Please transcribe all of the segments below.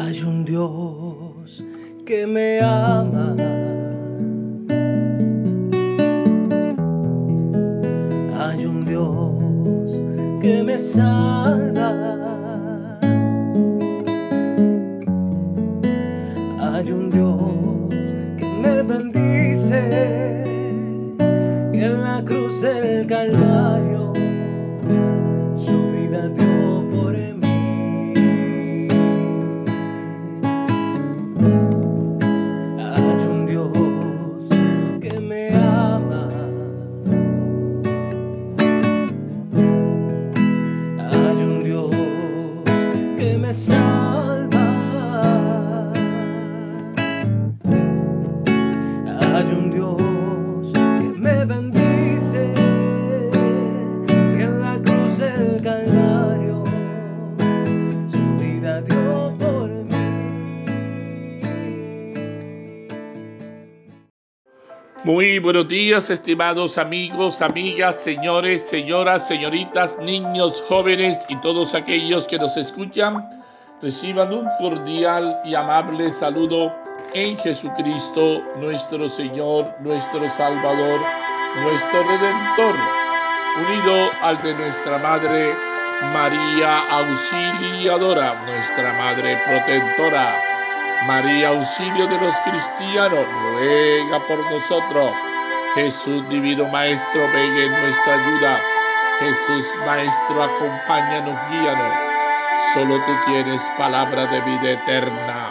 Hay un Dios que me ama. Hay un Dios que me salva. Hay un Dios que me bendice. Que en la cruz del Calvario su vida dio por mí. Hay un Dios que me ama. Hay un Dios que me salva. Hay un Dios que me bendice, que en la cruz del Calvario su vida dio por mí. Muy buenos días, estimados amigos, amigas, señores, señoras, señoritas, niños, jóvenes y todos aquellos que nos escuchan. Reciban un cordial y amable saludo en Jesucristo, nuestro Señor, nuestro Salvador, nuestro Redentor, unido al de nuestra Madre María Auxiliadora, nuestra Madre Protectora. María, auxilio de los cristianos, ruega por nosotros. Jesús, divino Maestro, venga en nuestra ayuda. Jesús, Maestro, acompáñanos, guíanos. Solo tú tienes palabra de vida eterna.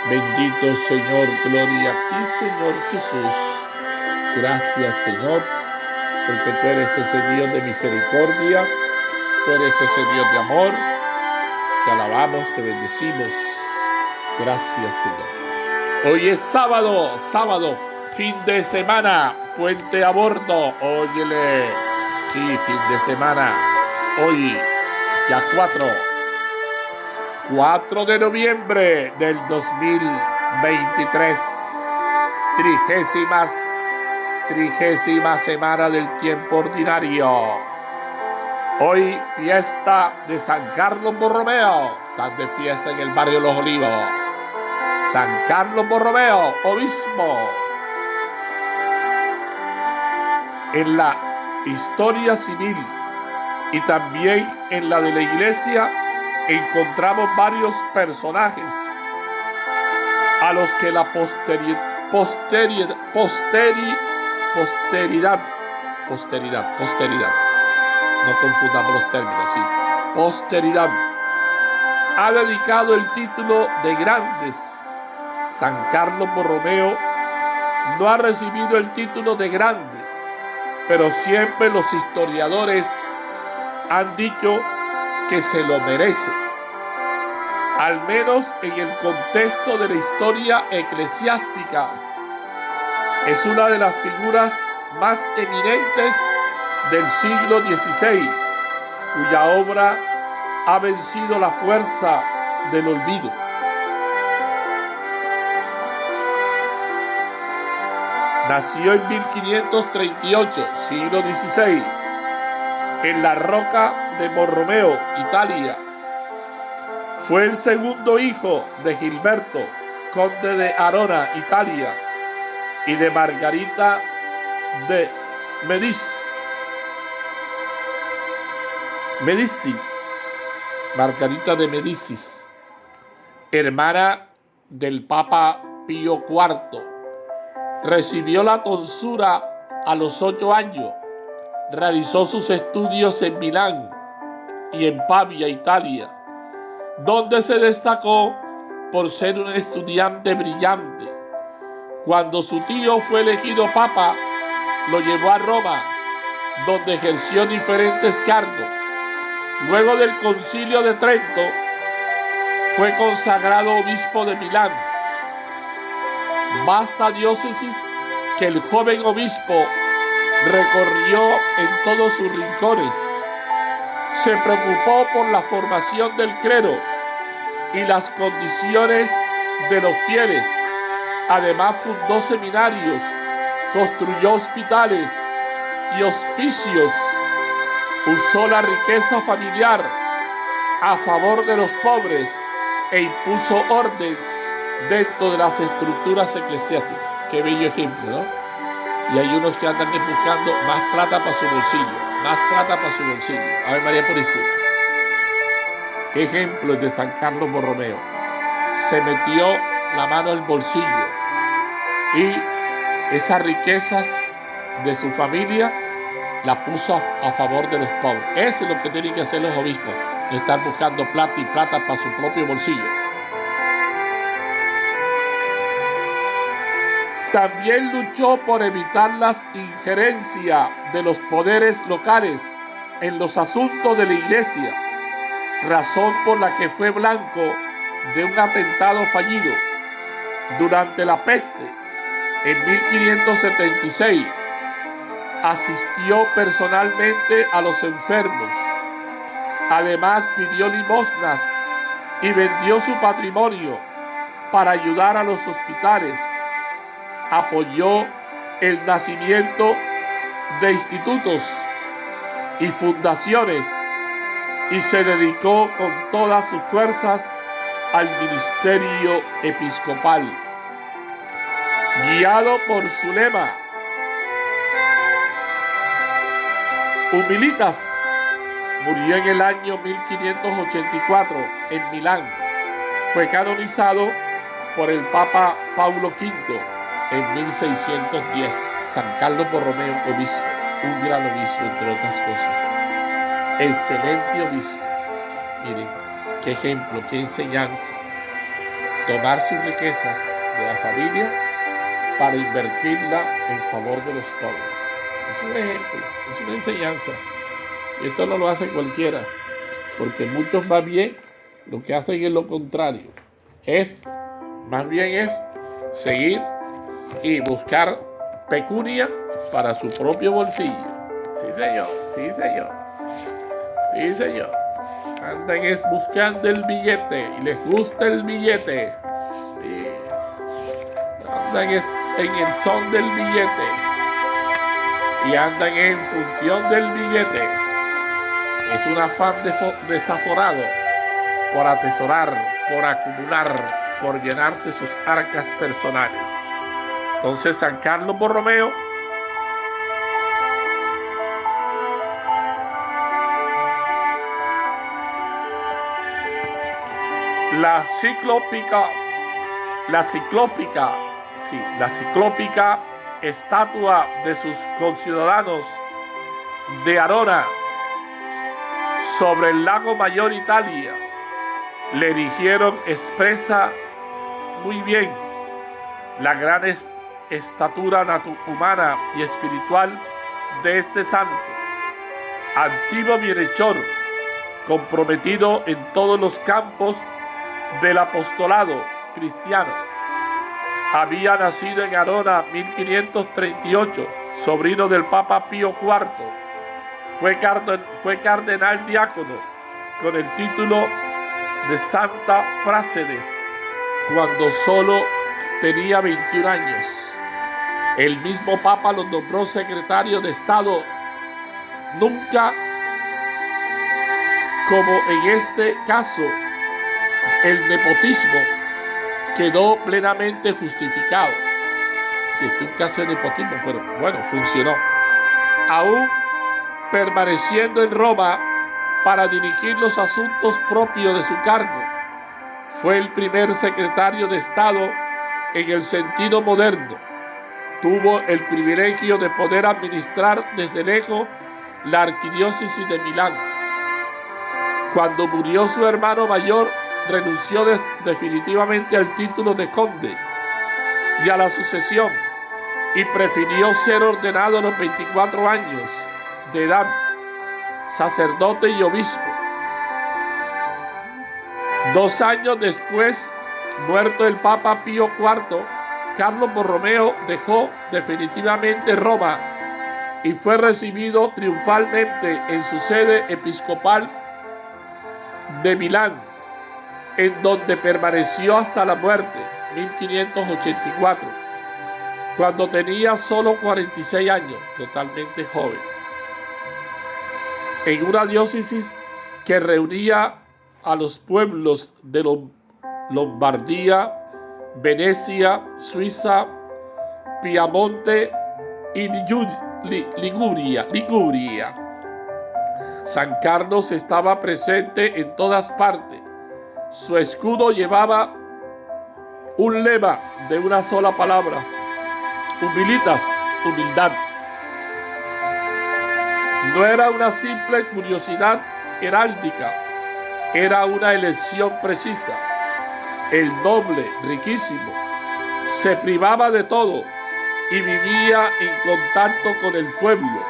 Bendito Señor, gloria a ti, Señor Jesús. Gracias, Señor, porque tú eres ese Dios de misericordia, tú eres ese Dios de amor. Te alabamos, te bendecimos. Gracias, Señor. Hoy es sábado, fin de semana, puente a bordo. Óyele, sí, fin de semana. Hoy, ya 4 de noviembre del 2023, trigésima semana del tiempo ordinario. Hoy fiesta de San Carlos Borromeo, están de fiesta en el barrio Los Olivos. San Carlos Borromeo, obispo. En la historia civil y también en la de la iglesia encontramos varios personajes a los que la posteridad, no confundamos los términos, sí, posteridad, ha dedicado el título de grandes. San Carlos Borromeo no ha recibido el título de grande, pero siempre los historiadores han dicho que se lo merece, al menos en el contexto de la historia eclesiástica. Es una de las figuras más eminentes del siglo XVI, cuya obra ha vencido la fuerza del olvido. Nació en 1538, siglo XVI, en la Rocca de Borromeo, Italia. Fue el segundo hijo de Gilberto, conde de Arona, Italia, y de Margarita de Margarita de Médicis, hermana del Papa Pío IV. Recibió la tonsura a los 8 años. Realizó sus estudios en Milán y en Pavia, Italia, donde se destacó por ser un estudiante brillante. Cuando su tío fue elegido papa, lo llevó a Roma, donde ejerció diferentes cargos. Luego del Concilio de Trento, fue consagrado obispo de Milán. Vasta diócesis que el joven obispo recorrió en todos sus rincones. Se preocupó por la formación del clero y las condiciones de los fieles. Además fundó seminarios, construyó hospitales y hospicios. Usó la riqueza familiar a favor de los pobres e impuso orden dentro de las estructuras eclesiásticas. Qué bello ejemplo, ¿no? Y hay unos que andan buscando más plata para su bolsillo, más plata para su bolsillo. Ave María Purísima. Qué ejemplo es de San Carlos Borromeo. Se metió la mano al bolsillo y esas riquezas de su familia las puso a favor de los pobres. Eso es lo que tienen que hacer los obispos, estar buscando plata y plata para su propio bolsillo. También luchó por evitar las injerencias de los poderes locales en los asuntos de la iglesia, razón por la que fue blanco de un atentado fallido. Durante la peste, en 1576, asistió personalmente a los enfermos. Además, pidió limosnas y vendió su patrimonio para ayudar a los hospitales. Apoyó el nacimiento de institutos y fundaciones y se dedicó con todas sus fuerzas al ministerio episcopal. Guiado por su lema Humilitas, murió en el año 1584 en Milán. Fue canonizado por el Papa Paulo V en 1610. San Carlos Borromeo, obispo, un gran obispo entre otras cosas. Excelente obispo. Miren, qué ejemplo, qué enseñanza. Tomar sus riquezas de la familia para invertirla en favor de los pobres. Es un ejemplo, es una enseñanza. Y esto no lo hace cualquiera, porque muchos más bien lo que hacen es lo contrario. Más bien es seguir y buscar pecunia para su propio bolsillo. Sí, señor, sí, señor. Sí, señor. Andan buscando el billete y les gusta el billete. Sí. Andan en el son del billete y andan en función del billete. Es un afán desaforado por atesorar, por acumular, por llenarse sus arcas personales. Entonces San Carlos Borromeo la ciclópica estatua de sus conciudadanos de Arona sobre el lago Mayor, Italia, le erigieron expresa muy bien la gran estatura humana y espiritual de este santo, antiguo bienhechor, comprometido en todos los campos del apostolado cristiano. Había nacido en Arona 1538, sobrino del Papa Pío IV. Fue cardenal diácono con el título de Santa Prácedes cuando solo tenía 21 años. El mismo Papa lo nombró secretario de Estado. Nunca, como en este caso, el nepotismo quedó plenamente justificado. Si este es un caso de nepotismo, pero bueno, funcionó. Aún permaneciendo en Roma para dirigir los asuntos propios de su cargo, fue el primer secretario de Estado en el sentido moderno. Tuvo el privilegio de poder administrar desde lejos la arquidiócesis de Milán. Cuando murió su hermano mayor, renunció definitivamente al título de conde y a la sucesión y prefirió ser ordenado a los 24 años de edad, sacerdote y obispo. 2 años después, muerto el Papa Pío IV, Carlos Borromeo dejó definitivamente Roma y fue recibido triunfalmente en su sede episcopal de Milán, en donde permaneció hasta la muerte, 1584, cuando tenía solo 46 años, totalmente joven. En una diócesis que reunía a los pueblos de los Lombardía, Venecia, Suiza, Piamonte y Liguria. San Carlos estaba presente en todas partes. Su escudo llevaba un lema de una sola palabra: humilitas, humildad. No era una simple curiosidad heráldica, era una elección precisa. El noble, riquísimo, se privaba de todo y vivía en contacto con el pueblo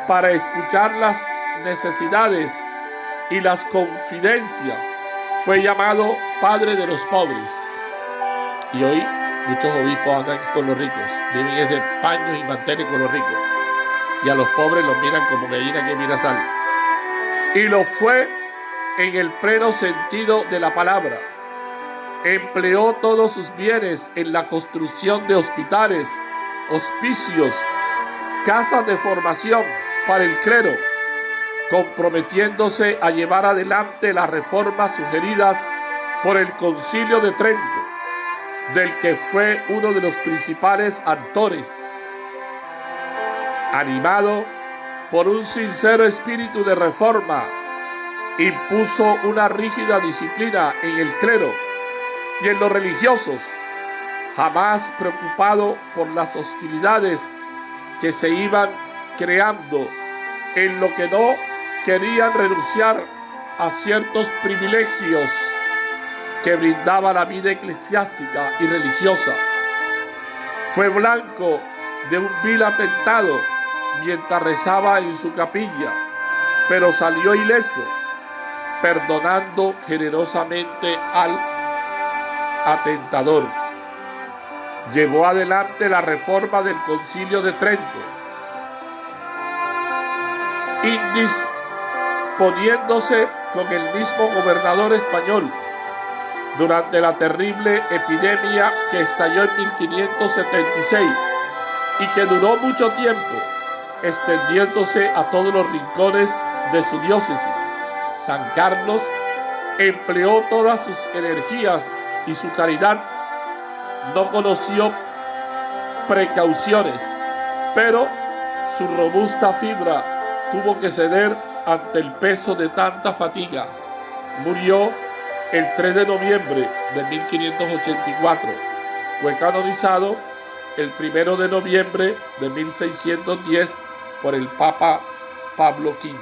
para escuchar las necesidades y las confidencias. Fue llamado padre de los pobres. Y hoy muchos obispos andan con los ricos, viven de paños y manteles con los ricos, y a los pobres los miran como gallina que mira sal. Y lo fue en el pleno sentido de la palabra. Empleó todos sus bienes en la construcción de hospitales, hospicios, casas de formación para el clero, comprometiéndose a llevar adelante las reformas sugeridas por el Concilio de Trento, del que fue uno de los principales actores. Animado por un sincero espíritu de reforma, impuso una rígida disciplina en el clero y en los religiosos, jamás preocupado por las hostilidades que se iban creando, en lo que no querían renunciar a ciertos privilegios que brindaba la vida eclesiástica y religiosa. Fue blanco de un vil atentado mientras rezaba en su capilla, pero salió ileso, perdonando generosamente al atentador. Llevó adelante la reforma del Concilio de Trento, indisponiéndose con el mismo gobernador español durante la terrible epidemia que estalló en 1576 y que duró mucho tiempo, extendiéndose a todos los rincones de su diócesis. San Carlos empleó todas sus energías y su caridad no conoció precauciones, pero su robusta fibra tuvo que ceder ante el peso de tanta fatiga. Murió el 3 de noviembre de 1584. Fue canonizado el 1 de noviembre de 1610 por el Papa Pablo V.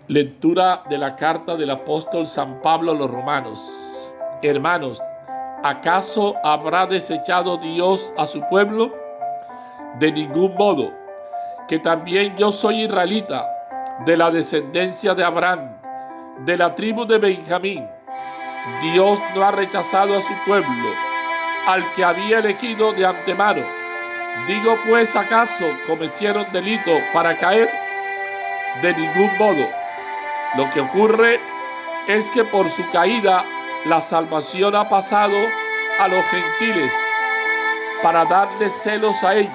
Lectura de la carta del apóstol San Pablo a los romanos. Hermanos, ¿acaso habrá desechado Dios a su pueblo? De ningún modo, que también yo soy israelita, de la descendencia de Abraham, de la tribu de Benjamín. Dios no ha rechazado a su pueblo, al que había elegido de antemano. Digo pues, ¿acaso cometieron delito para caer? De ningún modo. Lo que ocurre es que por su caída la salvación ha pasado a los gentiles para darles celos a ellos.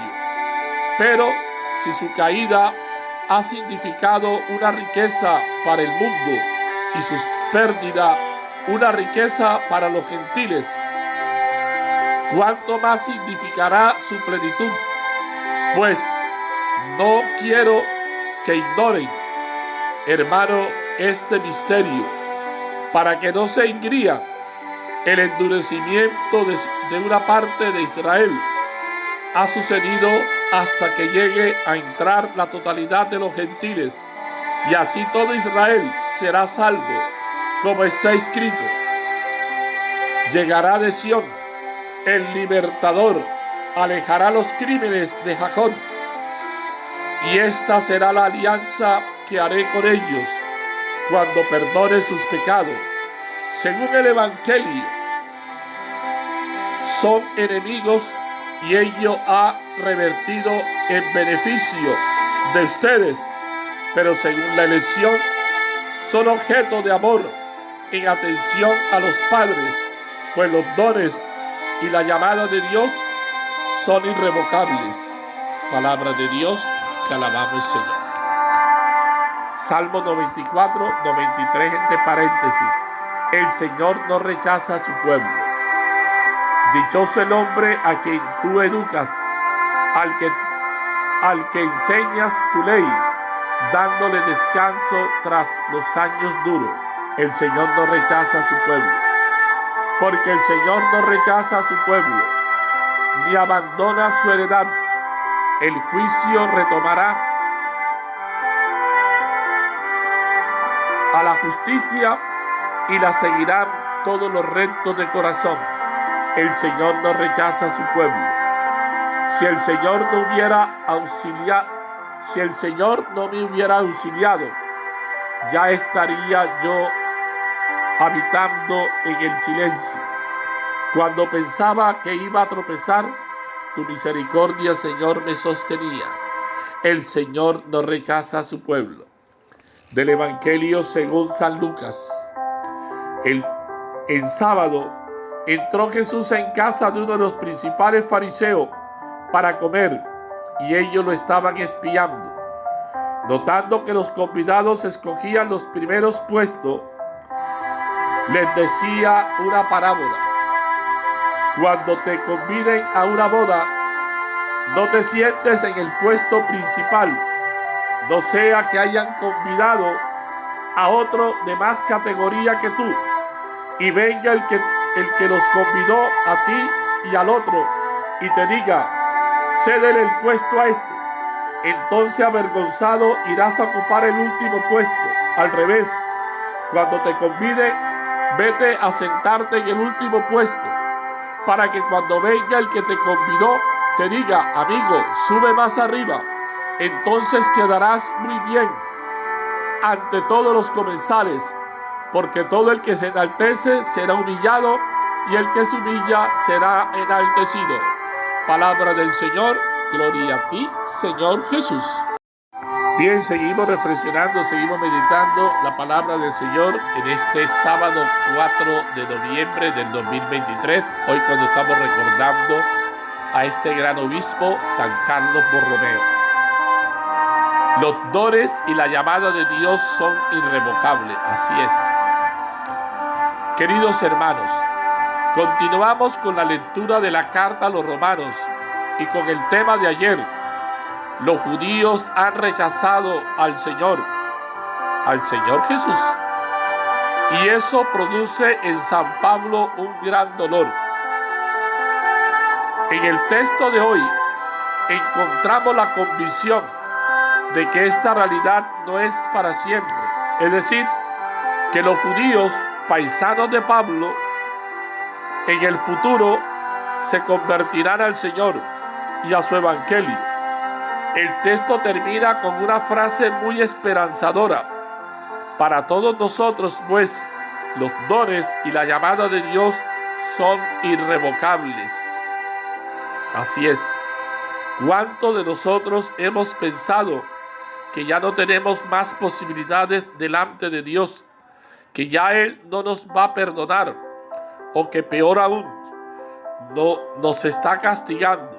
Pero si su caída ha significado una riqueza para el mundo y su pérdida una riqueza para los gentiles, ¿cuánto más significará su plenitud? Pues no quiero que ignoren, hermano, este misterio, para que no se engría el endurecimiento de una parte de Israel. Ha sucedido hasta que llegue a entrar la totalidad de los gentiles, y así todo Israel será salvo, como está escrito: llegará de Sión el libertador, alejará los crímenes de Jacob, y esta será la alianza que haré con ellos cuando perdone sus pecados. Según el Evangelio, son enemigos y ello ha revertido en beneficio de ustedes, pero según la elección, son objeto de amor en atención a los padres, pues los dones y la llamada de Dios son irrevocables. Palabra de Dios, te alabamos, Señor. Salmo 94, 93 entre paréntesis. El Señor no rechaza a su pueblo. Dichoso el hombre a quien tú educas, al que enseñas tu ley, dándole descanso tras los años duros. El Señor no rechaza a su pueblo. Porque el Señor no rechaza a su pueblo, ni abandona su heredad. El juicio retomará a la justicia y la seguirán todos los rectos de corazón. El Señor no rechaza a su pueblo. Si el Señor no me hubiera auxiliado, ya estaría yo habitando en el silencio. Cuando pensaba que iba a tropezar, tu misericordia, Señor, me sostenía. El Señor no rechaza a su pueblo. Del Evangelio según San Lucas. El sábado entró Jesús en casa de uno de los principales fariseos para comer, y ellos lo estaban espiando. Notando que los convidados escogían los primeros puestos, les decía una parábola. Cuando te conviden a una boda, no te sientes en el puesto principal, no sea que hayan convidado a otro de más categoría que tú, y venga el que los convidó a ti y al otro, y te diga, cédele el puesto a este. Entonces, avergonzado, irás a ocupar el último puesto. Al revés, cuando te conviden, vete a sentarte en el último puesto, para que cuando venga el que te convidó, te diga, amigo, sube más arriba. Entonces quedarás muy bien ante todos los comensales, porque todo el que se enaltece será humillado, y el que se humilla será enaltecido. Palabra del Señor. Gloria a ti, Señor Jesús. Bien, seguimos reflexionando, seguimos meditando la palabra del Señor en este sábado 4 de noviembre del 2023. Hoy, cuando estamos recordando a este gran obispo, San Carlos Borromeo. Los dones y la llamada de Dios son irrevocables. Así es. Queridos hermanos, continuamos con la lectura de la carta a los romanos y con el tema de ayer. Los judíos han rechazado al Señor Jesús. Y eso produce en San Pablo un gran dolor. En el texto de hoy encontramos la convicción de que esta realidad no es para siempre. Es decir, que los judíos, paisanos de Pablo, en el futuro se convertirán al Señor y a su evangelio. El texto termina con una frase muy esperanzadora. Para todos nosotros, pues, los dones y la llamada de Dios son irrevocables. Así es. ¿Cuántos de nosotros hemos pensado que ya no tenemos más posibilidades delante de Dios, que ya Él no nos va a perdonar, o que peor aún, no nos está castigando?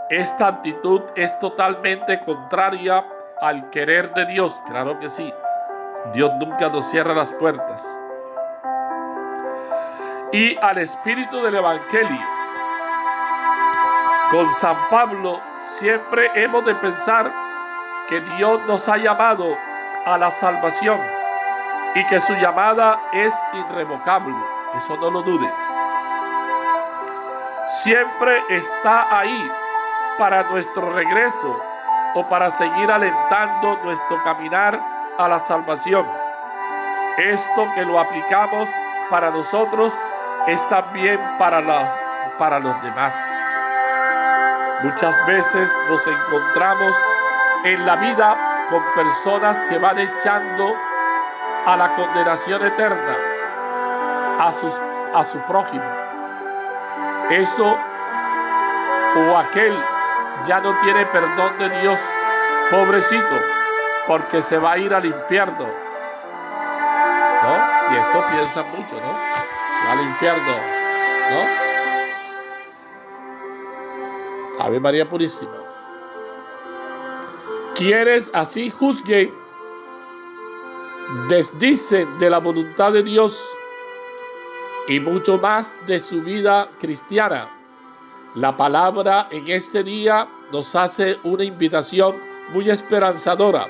Esta actitud es totalmente contraria al querer de Dios. Claro que sí. Dios nunca nos cierra las puertas. Y al espíritu del evangelio. Con San Pablo siempre hemos de pensar que Dios nos ha llamado a la salvación y que su llamada es irrevocable. Eso no lo dude. Siempre está ahí para nuestro regreso o para seguir alentando nuestro caminar a la salvación. Esto que lo aplicamos para nosotros es también para los demás. Muchas veces nos encontramos en la vida con personas que van echando a la condenación eterna a su prójimo. Eso o aquel ya no tiene perdón de Dios, pobrecito, porque se va a ir al infierno, ¿no? Y eso piensan mucho, ¿no? Al infierno, ¿no? Ave María Purísima. Quieres así juzgue desdicen de la voluntad de Dios y mucho más de su vida cristiana, la palabra en este día nos hace una invitación muy esperanzadora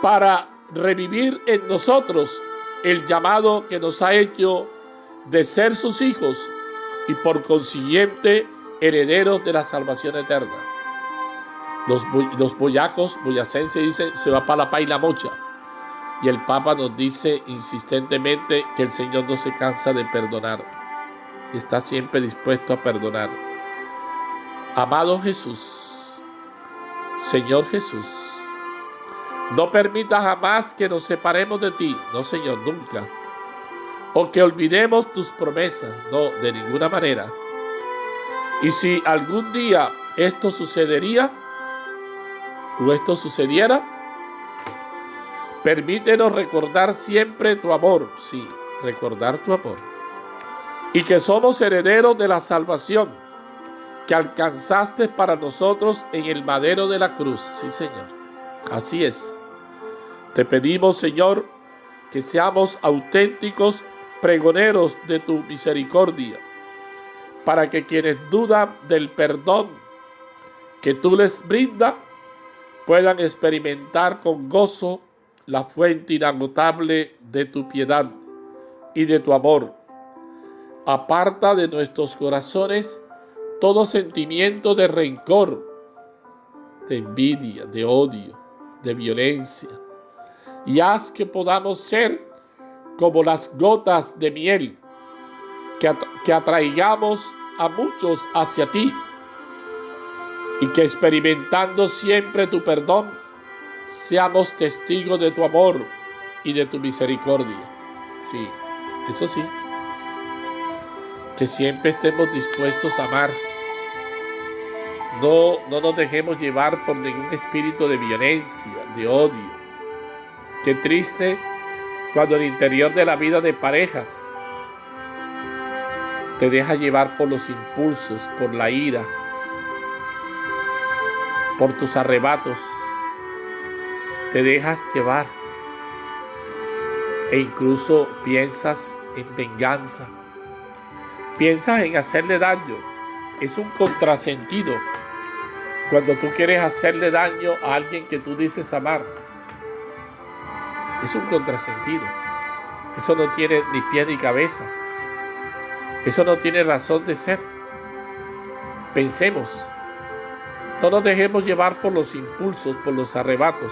para revivir en nosotros el llamado que nos ha hecho de ser sus hijos y por consiguiente herederos de la salvación eterna. Los boyacenses dicen se va para la paz y la mocha, y el Papa nos dice insistentemente que el Señor no se cansa de perdonar, está siempre dispuesto a perdonar. Amado Jesús, Señor Jesús, no permita jamás que nos separemos de ti, no Señor, nunca, o que olvidemos tus promesas, no, de ninguna manera. Y si algún día esto sucediera, permítenos recordar siempre tu amor, sí, recordar tu amor, y que somos herederos de la salvación que alcanzaste para nosotros en el madero de la cruz, sí Señor, así es. Te pedimos, Señor, que seamos auténticos pregoneros de tu misericordia, para que quienes dudan del perdón que tú les brindas, puedan experimentar con gozo la fuente inagotable de tu piedad y de tu amor. Aparta de nuestros corazones todo sentimiento de rencor, de envidia, de odio, de violencia, y haz que podamos ser como las gotas de miel que atraigamos a muchos hacia ti, y que experimentando siempre tu perdón, seamos testigos de tu amor y de tu misericordia. Sí, eso sí, que siempre estemos dispuestos a amar. No nos dejemos llevar por ningún espíritu de violencia, de odio. Qué triste cuando el interior de la vida de pareja te deja llevar por los impulsos, por la ira, por tus arrebatos, te dejas llevar e incluso piensas en venganza, piensas en hacerle daño. Es un contrasentido cuando tú quieres hacerle daño a alguien que tú dices amar. Es un contrasentido. Eso no tiene ni pie ni cabeza. Eso no tiene razón de ser. Pensemos. No nos dejemos llevar por los impulsos, por los arrebatos.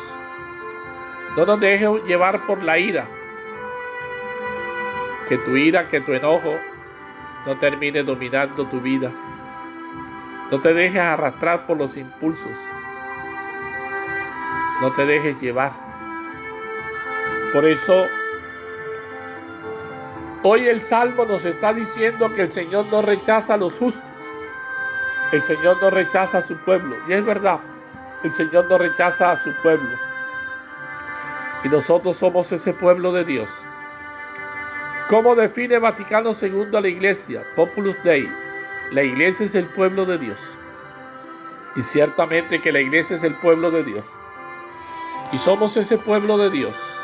No nos dejemos llevar por la ira. Que tu ira, que tu enojo no termine dominando tu vida. No te dejes arrastrar por los impulsos. No te dejes llevar. Por eso, hoy el Salmo nos está diciendo que el Señor no rechaza a los justos. El Señor no rechaza a su pueblo. Y es verdad, el Señor no rechaza a su pueblo. Y nosotros somos ese pueblo de Dios. ¿Cómo define Vaticano II a la Iglesia? Populus Dei. La Iglesia es el pueblo de Dios. Y ciertamente que la Iglesia es el pueblo de Dios. Y somos ese pueblo de Dios.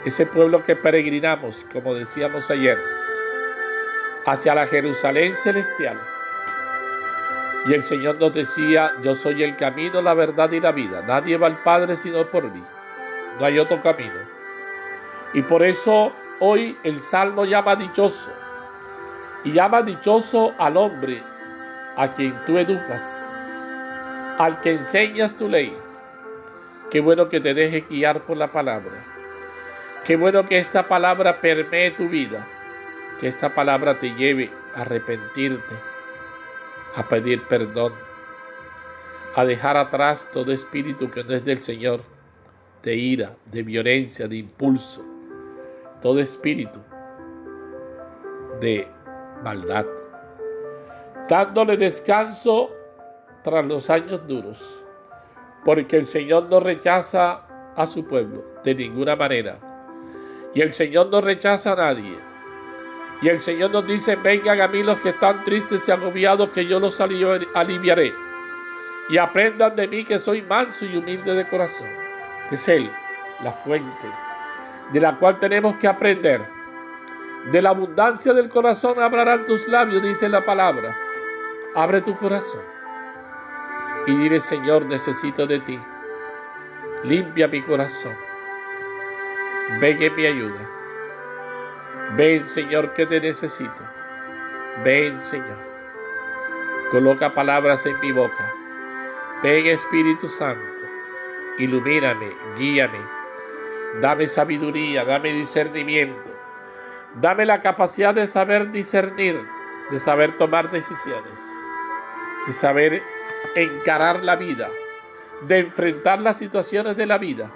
Ese pueblo que peregrinamos, como decíamos ayer, hacia la Jerusalén celestial. Y el Señor nos decía, yo soy el camino, la verdad y la vida. Nadie va al Padre sino por mí. No hay otro camino. Y por eso hoy el Salmo llama dichoso. Y llama dichoso al hombre a quien tú educas, al que enseñas tu ley. Qué bueno que te dejes guiar por la palabra. Qué bueno que esta palabra permee tu vida. Que esta palabra te lleve a arrepentirte, a pedir perdón, a dejar atrás todo espíritu que no es del Señor, de ira, de violencia, de impulso, todo espíritu de maldad, dándole descanso tras los años duros, porque el Señor no rechaza a su pueblo de ninguna manera, y el Señor no rechaza a nadie. Y el Señor nos dice, vengan a mí los que están tristes y agobiados, que yo los aliviaré. Y aprendan de mí que soy manso y humilde de corazón. Es Él, la fuente, de la cual tenemos que aprender. De la abundancia del corazón hablarán tus labios, dice la palabra. Abre tu corazón y dile: Señor, necesito de ti. Limpia mi corazón. Ven en mi ayuda. Ven, Señor, que te necesito. Ven, Señor. Coloca palabras en mi boca. Ven, Espíritu Santo. Ilumíname, guíame. Dame sabiduría, dame discernimiento. Dame la capacidad de saber discernir, de saber tomar decisiones, de saber encarar la vida, de enfrentar las situaciones de la vida.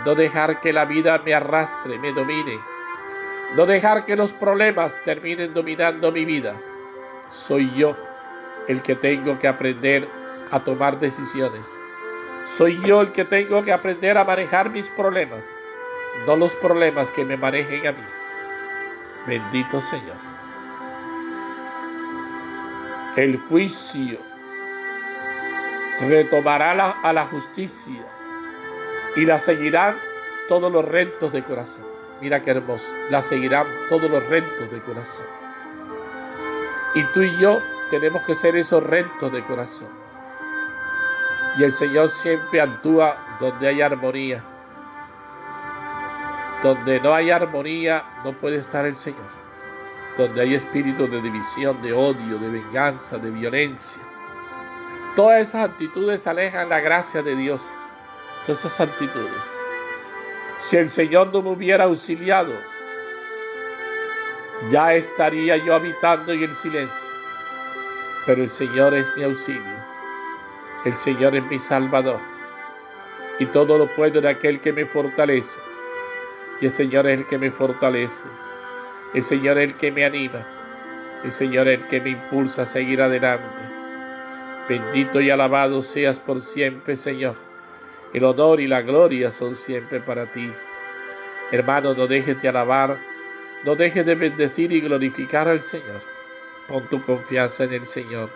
No dejar que la vida me arrastre, me domine. No dejar que los problemas terminen dominando mi vida. Soy yo el que tengo que aprender a tomar decisiones. Soy yo el que tengo que aprender a manejar mis problemas, no los problemas que me manejen a mí. Bendito Señor. El juicio retomará a la justicia y la seguirán todos los rectos de corazón. Mira qué hermoso. La seguirán todos los rectos de corazón. Y tú y yo tenemos que ser esos rectos de corazón. Y el Señor siempre actúa donde hay armonía. Donde no hay armonía, no puede estar el Señor. Donde hay espíritu de división, de odio, de venganza, de violencia. Todas esas actitudes alejan la gracia de Dios. Todas esas actitudes. Si el Señor no me hubiera auxiliado, ya estaría yo habitando en el silencio. Pero el Señor es mi auxilio. El Señor es mi Salvador. Y todo lo puedo en aquel que me fortalece. Y el Señor es el que me fortalece. El Señor es el que me anima. El Señor es el que me impulsa a seguir adelante. Bendito y alabado seas por siempre, Señor. El honor y la gloria son siempre para ti. Hermano, no dejes de alabar, no dejes de bendecir y glorificar al Señor. Pon tu confianza en el Señor.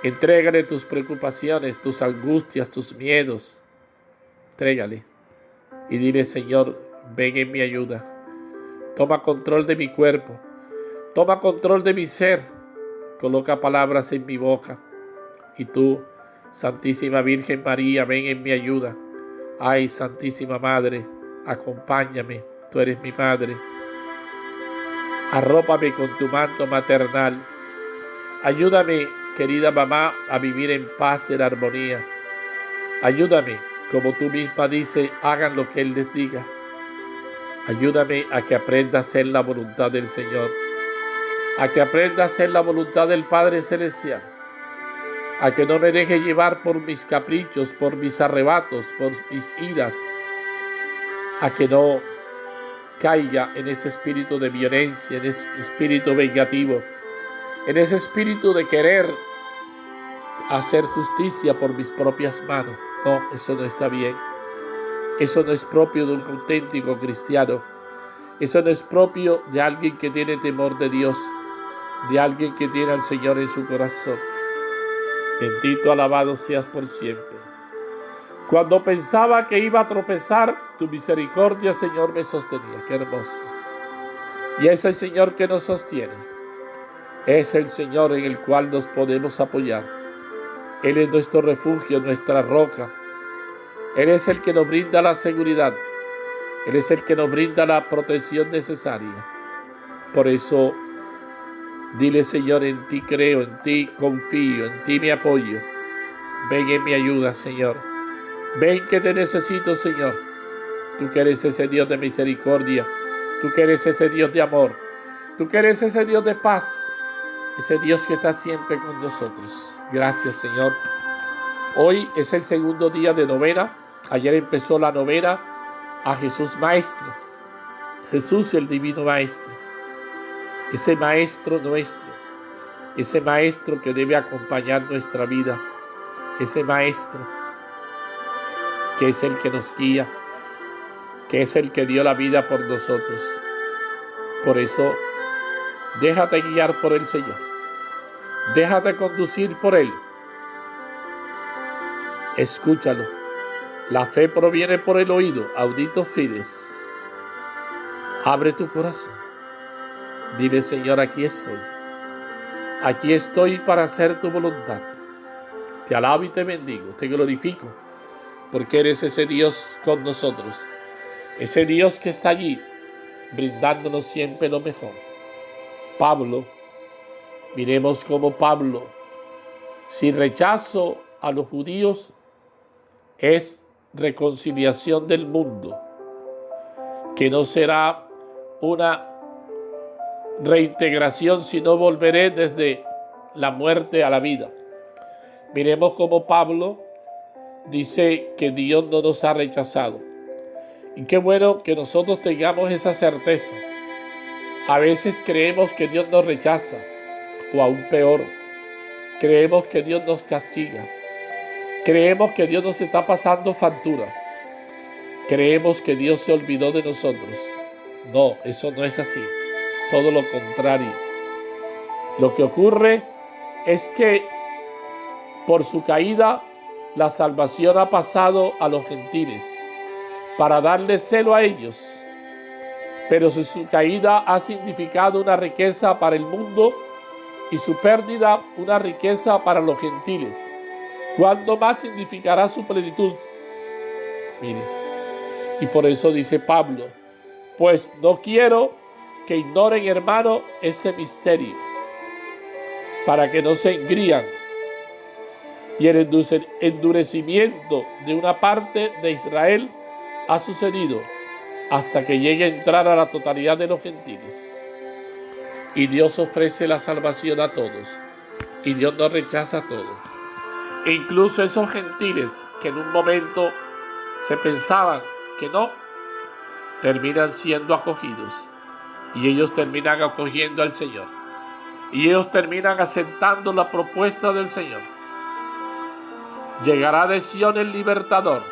Entrégale tus preocupaciones, tus angustias, tus miedos. Entrégale y dile: Señor, ven en mi ayuda. Toma control de mi cuerpo. Toma control de mi ser. Coloca palabras en mi boca. Y tú, Santísima Virgen María, ven en mi ayuda. Ay, Santísima Madre, acompáñame. Tú eres mi Madre. Arrópame con tu manto maternal. Ayúdame, querida mamá, a vivir en paz, en armonía. Ayúdame, como tú misma dices, hagan lo que Él les diga. Ayúdame a que aprenda a hacer la voluntad del Señor. A que aprenda a hacer la voluntad del Padre Celestial. A que no me deje llevar por mis caprichos, por mis arrebatos, por mis iras. A que no caiga en ese espíritu de violencia, en ese espíritu vengativo, en ese espíritu de querer hacer justicia por mis propias manos. No, eso no está bien. Eso no es propio de un auténtico cristiano. Eso no es propio de alguien que tiene temor de Dios, de alguien que tiene al Señor en su corazón. Bendito, alabado seas por siempre. Cuando pensaba que iba a tropezar, tu misericordia, Señor, me sostenía. Qué hermoso. Y es el Señor que nos sostiene. Es el Señor en el cual nos podemos apoyar. Él es nuestro refugio, nuestra roca. Él es el que nos brinda la seguridad. Él es el que nos brinda la protección necesaria. Por eso, dile: Señor, en ti creo, en ti confío, en ti me apoyo. Ven en mi ayuda, Señor. Ven que te necesito, Señor. Tú que eres ese Dios de misericordia. Tú que eres ese Dios de amor. Tú que eres ese Dios de paz. Ese Dios que está siempre con nosotros. Gracias, Señor. Hoy es el segundo día de novena. Ayer empezó la novena a Jesús Maestro. Jesús, el Divino Maestro. Ese Maestro nuestro. Ese Maestro que debe acompañar nuestra vida. Ese Maestro que es el que nos guía. Que es el que dio la vida por nosotros. Por eso, déjate guiar por el Señor. Déjate conducir por Él. Escúchalo. La fe proviene por el oído. Auditus fides. Abre tu corazón. Dile, Señor, aquí estoy. Aquí estoy para hacer tu voluntad. Te alabo y te bendigo, te glorifico, porque eres ese Dios con nosotros. Ese Dios que está allí, brindándonos siempre lo mejor. Pablo, miremos cómo Pablo, si rechazo a los judíos, es reconciliación del mundo, que no será una reintegración, sino volveré desde la muerte a la vida. Miremos cómo Pablo dice que Dios no nos ha rechazado. Y qué bueno que nosotros tengamos esa certeza. A veces creemos que Dios nos rechaza, o aún peor, creemos que Dios nos castiga. Creemos que Dios nos está pasando factura. Creemos que Dios se olvidó de nosotros. No, eso no es así. Todo lo contrario. Lo que ocurre es que por su caída, la salvación ha pasado a los gentiles para darle celo a ellos. Pero su caída ha significado una riqueza para el mundo y su pérdida una riqueza para los gentiles. ¿Cuándo más significará su plenitud? Mire, y por eso dice Pablo, pues no quiero que ignoren, hermano, este misterio, para que no se engrían. Y el endurecimiento de una parte de Israel ha sucedido hasta que llegue a entrar a la totalidad de los gentiles. Y Dios ofrece la salvación a todos. Y Dios no rechaza a todos. E incluso esos gentiles que en un momento se pensaban que no, terminan siendo acogidos. Y ellos terminan acogiendo al Señor. Y ellos terminan aceptando la propuesta del Señor. Llegará de Sion el libertador.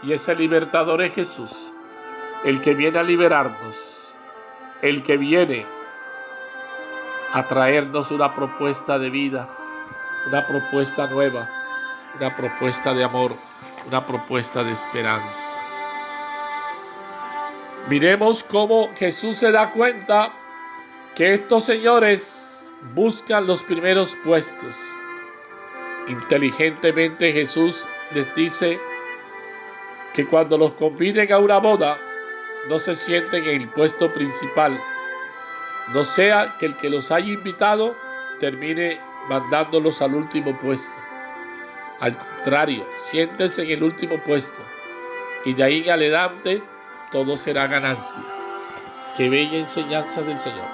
Y ese libertador es Jesús. El que viene a liberarnos. El que viene a traernos una propuesta de vida. Una propuesta nueva. Una propuesta de amor. Una propuesta de esperanza. Miremos cómo Jesús se da cuenta que estos señores buscan los primeros puestos. Inteligentemente Jesús les dice que cuando los conviden a una boda, no se sienten en el puesto principal. No sea que el que los haya invitado termine mandándolos al último puesto. Al contrario, siéntense en el último puesto. Y de ahí en adelante, todo será ganancia. Qué bella enseñanza del Señor.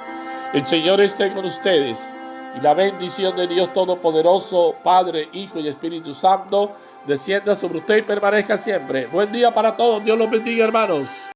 El Señor esté con ustedes. Y la bendición de Dios Todopoderoso, Padre, Hijo y Espíritu Santo, descienda sobre usted y permanezca siempre. Buen día para todos. Dios los bendiga, hermanos.